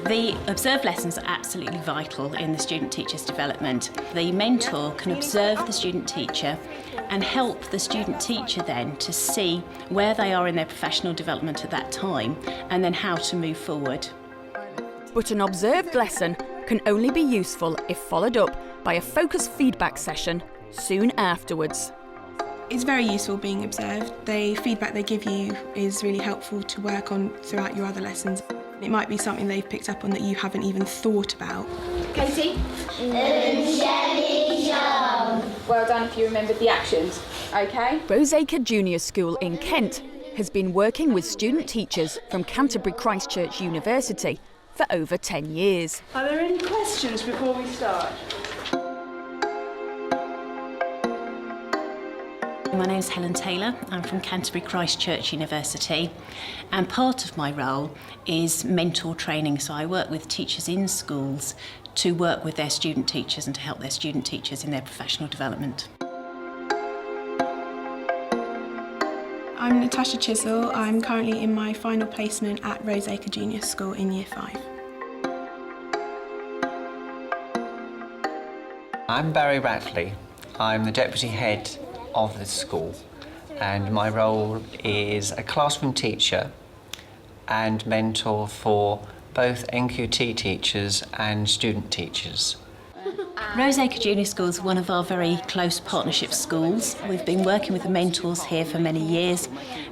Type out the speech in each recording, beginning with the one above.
The observed lessons are absolutely vital in the student-teacher's development. The mentor can observe the student-teacher and help the student-teacher then to see where they are in their professional development at that time and then how to move forward. But an observed lesson can only be useful if followed up by a focused feedback session soon afterwards. It's very useful being observed. The feedback they give you is really helpful to work on throughout your other lessons. It might be something they've picked up on that you haven't even thought about. Katie? Well done if you remembered the actions, OK? Roseacre Junior School in Kent has been working with student teachers from Canterbury Christ Church University for over 10 years. Are there any questions before we start? My name is Helen Taylor. I'm from Canterbury Christ Church University, and part of my role is mentor training. So I work with teachers in schools to work with their student teachers and to help their student teachers in their professional development. I'm Natasha Chisel. I'm currently in my final placement at Roseacre Junior School in Year 5. I'm Barry Ratley. I'm the Deputy Head of the school, and my role is a classroom teacher and mentor for both NQT teachers and student teachers. Roseacre Junior School is one of our very close partnership schools. We've been working with the mentors here for many years.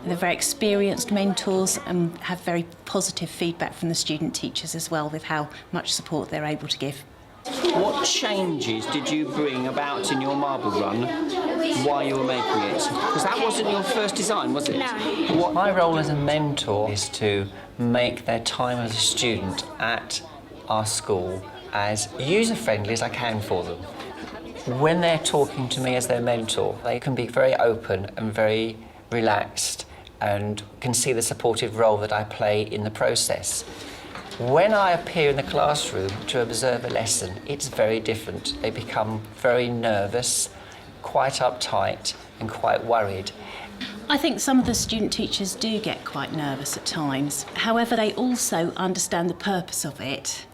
They're very experienced mentors and have very positive feedback from the student teachers as well with how much support they're able to give. What changes did you bring about in your marble run while you were making it? Because that wasn't your first design, was it? No. My role as a mentor is to make their time as a student at our school as user-friendly as I can for them. When they're talking to me as their mentor, they can be very open and very relaxed and can see the supportive role that I play in the process. When I appear in the classroom to observe a lesson, it's very different. They become very nervous, quite uptight and quite worried. I think some of the student teachers do get quite nervous at times. However, they also understand the purpose of it.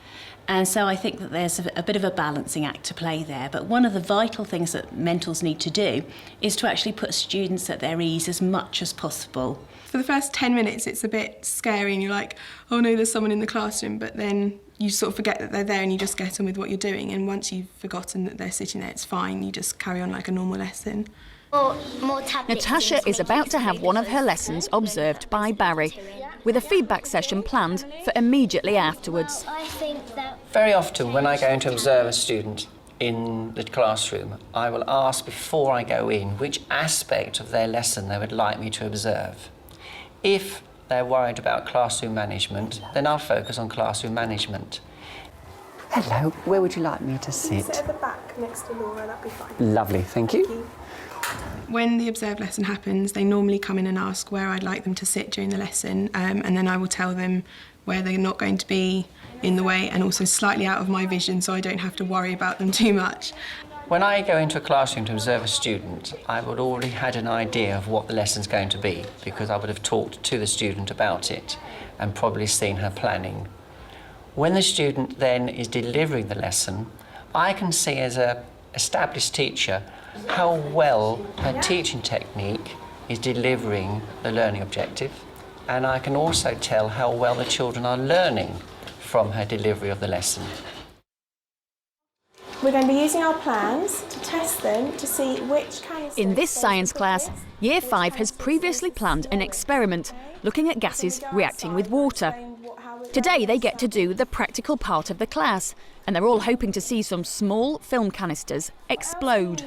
And so I think that there's a bit of a balancing act to play there. But one of the vital things that mentors need to do is to actually put students at their ease as much as possible. For the first 10 minutes it's a bit scary and you're like, oh no, there's someone in the classroom, but then you sort of forget that they're there and you just get on with what you're doing, and once you've forgotten that they're sitting there, it's fine, you just carry on like a normal lesson. Natasha is about to have one of her lessons observed by Barry, with a feedback session planned for immediately afterwards. Very often when I go in to observe a student in the classroom, I will ask before I go in which aspect of their lesson they would like me to observe. If they're worried about classroom management, then I'll focus on classroom management. Hello, where would you like me to sit? Sit at the back next to Laura, that'd be fine. Lovely, thank you. When the observed lesson happens, they normally come in and ask where I'd like them to sit during the lesson, and then I will tell them where they're not going to be in the way and also slightly out of my vision, so I don't have to worry about them too much. When I go into a classroom to observe a student, I would already had an idea of what the lesson's going to be, because I would have talked to the student about it and probably seen her planning. When the student then is delivering the lesson, I can see as an established teacher how well her teaching technique is delivering the learning objective, and I can also tell how well the children are learning from her delivery of the lesson. We're going to be using our plans to test them to see which canister... In this science class, Year 5 has previously planned an experiment looking at gases reacting with water. Today they get to do the practical part of the class, and they're all hoping to see some small film canisters explode.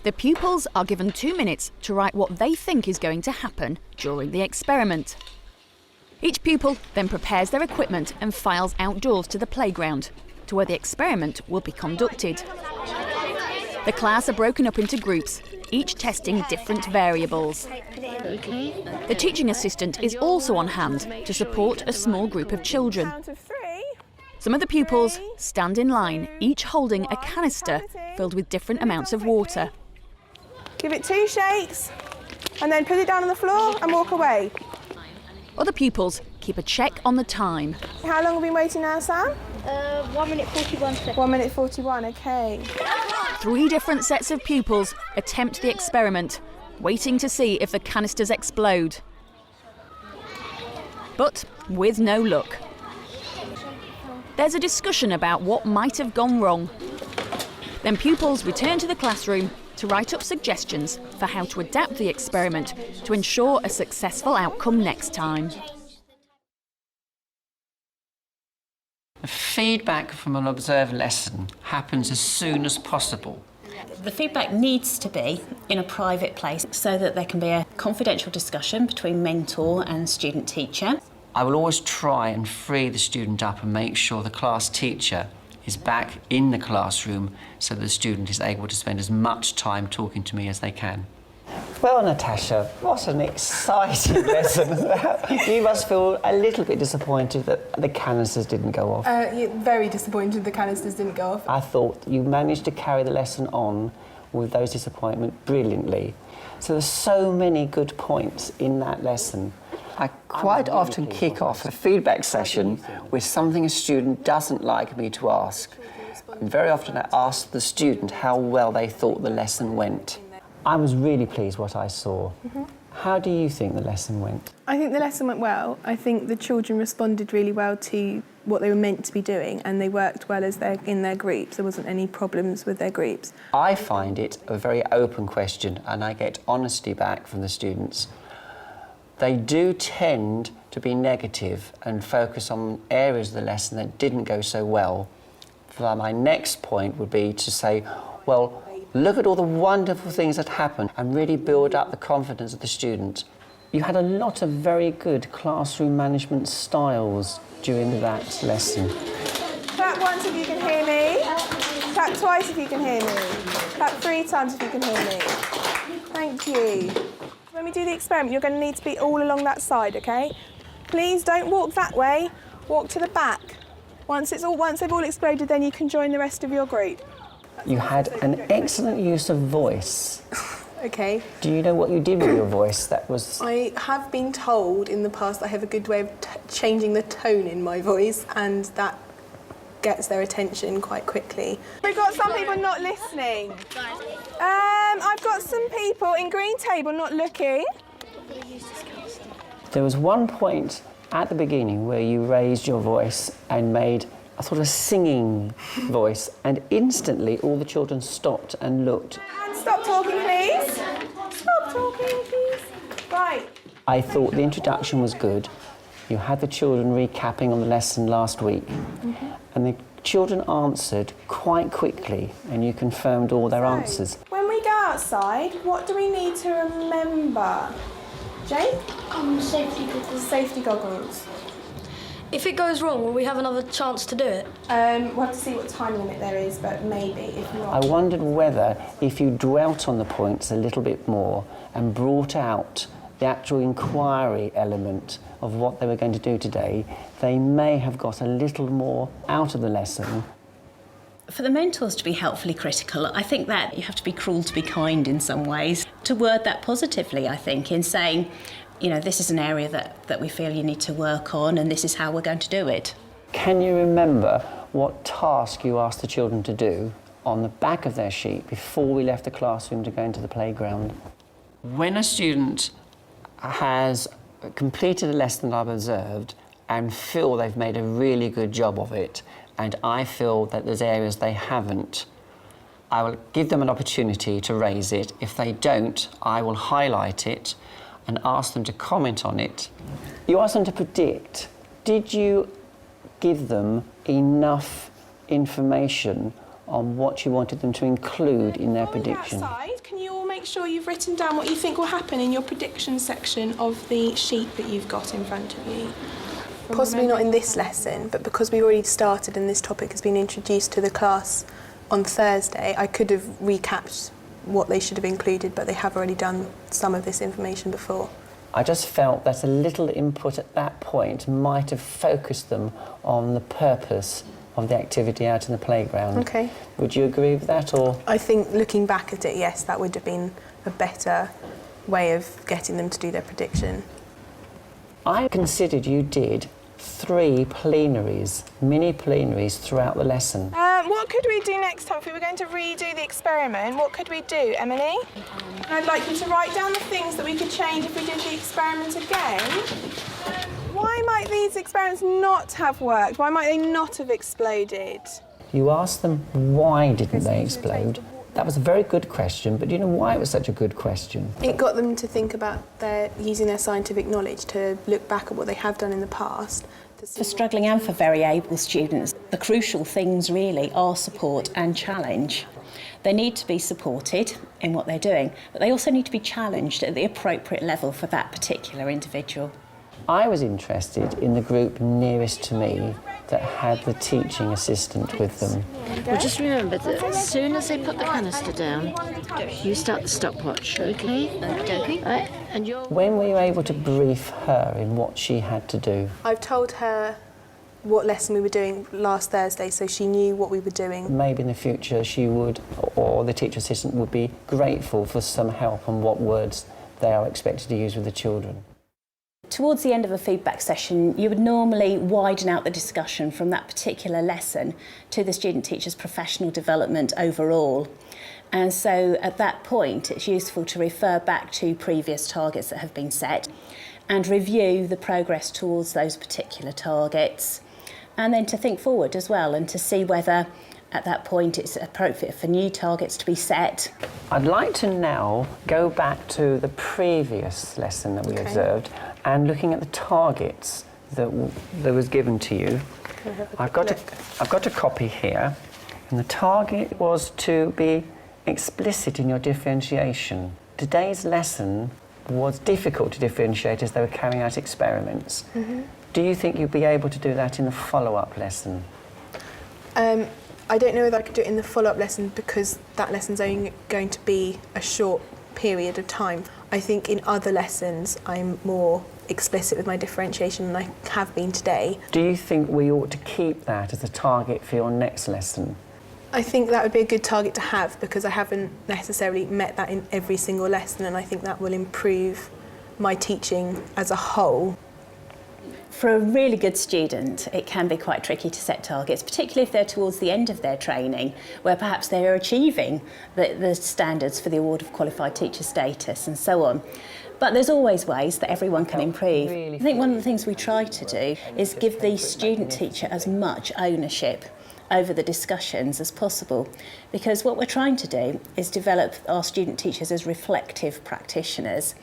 The pupils are given 2 minutes to write what they think is going to happen during the experiment. Each pupil then prepares their equipment and files outdoors to the playground, to where the experiment will be conducted. The class are broken up into groups, each testing different variables. The teaching assistant is also on hand to support a small group of children. Some of the pupils stand in line, each holding a canister filled with different amounts of water. Give it 2 shakes and then put it down on the floor and walk away. Other pupils keep keep a check on the time. How long have we been waiting now, Sam? 1 minute 41 seconds. 1 minute 41, OK. 3 different sets of pupils attempt the experiment, waiting to see if the canisters explode. But with no luck. There's a discussion about what might have gone wrong. Then pupils return to the classroom to write up suggestions for how to adapt the experiment to ensure a successful outcome next time. Feedback from an observed lesson happens as soon as possible. The feedback needs to be in a private place so that there can be a confidential discussion between mentor and student teacher. I will always try and free the student up and make sure the class teacher is back in the classroom so that the student is able to spend as much time talking to me as they can. Well, Natasha, what an exciting lesson. You must feel a little bit disappointed that the canisters didn't go off. Very disappointed the canisters didn't go off. I thought you managed to carry the lesson on with those disappointments brilliantly. So there's so many good points in that lesson. I quite often kick off a feedback session with something a student doesn't like me to ask. And very often I ask the student how well they thought the lesson went. I was really pleased what I saw. How do you think the lesson went? I think the lesson went well. I think the children responded really well to what they were meant to be doing, and they worked well as in their groups. There wasn't any problems with their groups. I find it a very open question, and I get honesty back from the students. They do tend to be negative and focus on areas of the lesson that didn't go so well. So my next point would be to say, well, look at all the wonderful things that happened and really build up the confidence of the student. You had a lot of very good classroom management styles during that lesson. Clap once if you can hear me. Clap twice if you can hear me. Clap 3 times if you can hear me. Thank you. When we do the experiment, you're going to need to be all along that side, OK? Please don't walk that way. Walk to the back. Once they've all exploded, then you can join the rest of your group. You had an excellent use of voice. OK. Do you know what you did with your voice? That was... I have been told in the past I have a good way of changing the tone in my voice, and that gets their attention quite quickly. We've got some people not listening. I've got some people in green table not looking. There was one point at the beginning where you raised your voice and made a sort of singing voice, and instantly all the children stopped and looked. And stop talking, please. Stop talking, please. Right. I thought the introduction was good. You had the children recapping on the lesson last week, and the children answered quite quickly, and you confirmed all their answers. When we go outside, what do we need to remember? Jake? Safety goggles. Safety goggles. If it goes wrong, will we have another chance to do it? We'll have to see what time limit there is, but maybe, if not. I wondered whether, if you dwelt on the points a little bit more and brought out the actual inquiry element of what they were going to do today, they may have got a little more out of the lesson. For the mentors to be helpfully critical, I think that you have to be cruel to be kind in some ways. To word that positively, I think, in saying, you know, this is an area that we feel you need to work on, and this is how we're going to do it. Can you remember what task you asked the children to do on the back of their sheet before we left the classroom to go into the playground? When a student has completed a lesson that I've observed and feel they've made a really good job of it, and I feel that there's areas they haven't, I will give them an opportunity to raise it. If they don't, I will highlight it and ask them to comment on it. You asked them to predict. Did you give them enough information on what you wanted them to include in their prediction? Outside, can you all make sure you've written down what you think will happen in your prediction section of the sheet that you've got in front of you? Possibly not in this lesson, but because we already started and this topic has been introduced to the class on Thursday, I could have recapped what they should have included, but they have already done some of this information before. I just felt that a little input at that point might have focused them on the purpose of the activity out in the playground. Okay. Would you agree with that, or...? I think looking back at it, yes, that would have been a better way of getting them to do their prediction. I considered you did 3 plenaries, mini plenaries throughout the lesson. What could we do next time if we were going to redo the experiment? What could we do, Emily? I'd like you to write down the things that we could change if we did the experiment again. Why might these experiments not have worked? Why might they not have exploded? You asked them why didn't they explode. That was a very good question, but do you know why it was such a good question? It got them to think about using their scientific knowledge to look back at what they have done in the past. For struggling and for very able students, the crucial things really are support and challenge. They need to be supported in what they're doing, but they also need to be challenged at the appropriate level for that particular individual. I was interested in the group nearest to me that had the teaching assistant with them. Well, just remember that as soon as they put the canister down, you start the stopwatch, OK? OK. Right? And you're... When were you able to brief her in what she had to do? I've told her what lesson we were doing last Thursday, so she knew what we were doing. Maybe in the future she would, or the teacher assistant would be grateful for some help on what words they are expected to use with the children. Towards the end of a feedback session, you would normally widen out the discussion from that particular lesson to the student teacher's professional development overall. And so at that point, it's useful to refer back to previous targets that have been set and review the progress towards those particular targets. And then to think forward as well and to see whether at that point it's appropriate for new targets to be set. I'd like to now go back to the previous lesson that we observed and looking at the targets that was given to you. I've got a copy here, and the target was to be explicit in your differentiation. Today's lesson was difficult to differentiate as they were carrying out experiments. Do you think you'll be able to do that in the follow-up lesson? I don't know whether I could do it in the follow-up lesson because that lesson's only going to be a short period of time. I think in other lessons I'm more explicit with my differentiation than I have been today. Do you think we ought to keep that as a target for your next lesson? I think that would be a good target to have because I haven't necessarily met that in every single lesson, and I think that will improve my teaching as a whole. For a really good student, it can be quite tricky to set targets, particularly if they're towards the end of their training, where perhaps they are achieving the standards for the award of qualified teacher status and so on. But there's always ways that everyone can improve. I think one of the things we try to do is give the student teacher as much ownership over the discussions as possible, because what we're trying to do is develop our student teachers as reflective practitioners,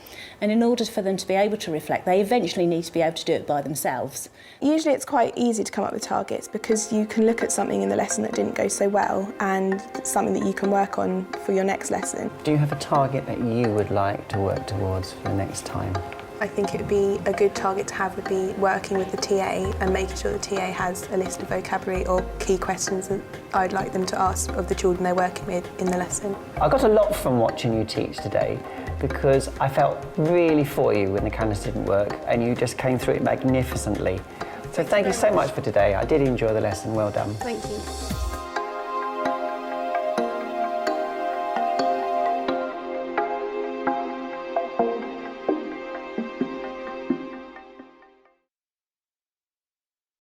and in order for them to be able to reflect, they eventually need to be able to do it by themselves. Usually it's quite easy to come up with targets because you can look at something in the lesson that didn't go so well and something that you can work on for your next lesson. Do you have a target that you would like to work towards for the next time? I think it would be a good target to have would be working with the TA and making sure the TA has a list of vocabulary or key questions that I'd like them to ask of the children they're working with in the lesson. I got a lot from watching you teach today because I felt really for you when the canister didn't work and you just came through it magnificently. So thank you so much for today. I did enjoy the lesson. Well done. Thank you.